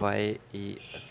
YES،